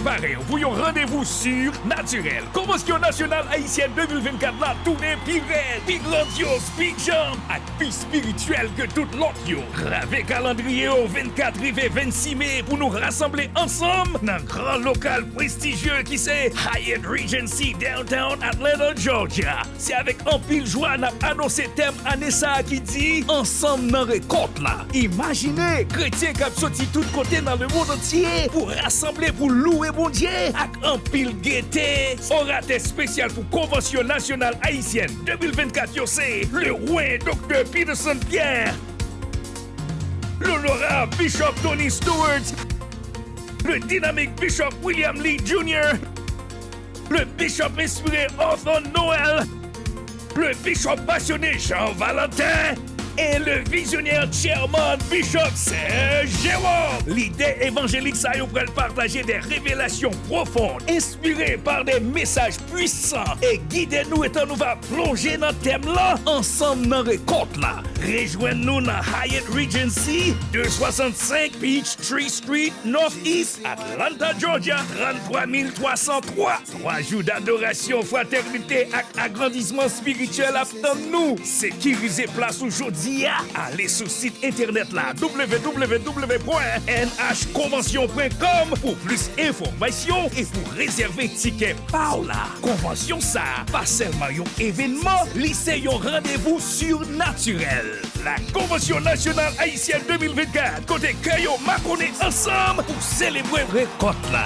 préparez pour un rendez-vous sur naturel. Konvansyon Nasyonal Ayisyen 2024 la tournée pi red, pi grandiose, pi jam, ak pi spirituel que tout l'autre yo. Rave calendrier au 24 rive 26 mai pour nous rassembler ensemble dans un grand local prestigieux qui c'est Hyatt Regency Downtown Atlanta, Georgia. C'est avec un pile joie n'a annoncé thème Anessa qui dit ensemble dans récolte là. Imaginez chrétiens qui sorti tout côté dans le monde entier pour rassembler pour louer bon Dieu avec un pile gaieté. Orateur spécial pour Konvansyon Nasyonal Ayisyen 2024 yo c'est le roi Dr. Peterson Pierre, l'honorable Bishop Tony Stewart, le dynamique Bishop William Lee Jr., le Bishop inspiré Arthur Noël, le Bishop passionné Jean Valentin et le visionnaire chairman Bishop Serge Jérôme. L'idée évangélique ça yo pral partager des révélations profondes, inspirées par des messages puissants et guidez-nous étant nous va plonger dans le thème là, ensemble dans récolte là. Rejoignez-nous dans Hyatt Regency, 265 Peachtree Street, Northeast, Atlanta, Georgia, 33303. 3 jours d'adoration, fraternité et agrandissement spirituel attendent nous. Sécuriser place aujourd'hui. Allez sur le site internet là www.nhconvention.com pour plus d'informations et pour réserver ticket par là. Konvansyon ça, pas seulement un événement, c'est un rendez-vous surnaturel. La Konvansyon Nasyonal Ayisyen 2024, côté Creole, Maconné ensemble pour célébrer récolte là.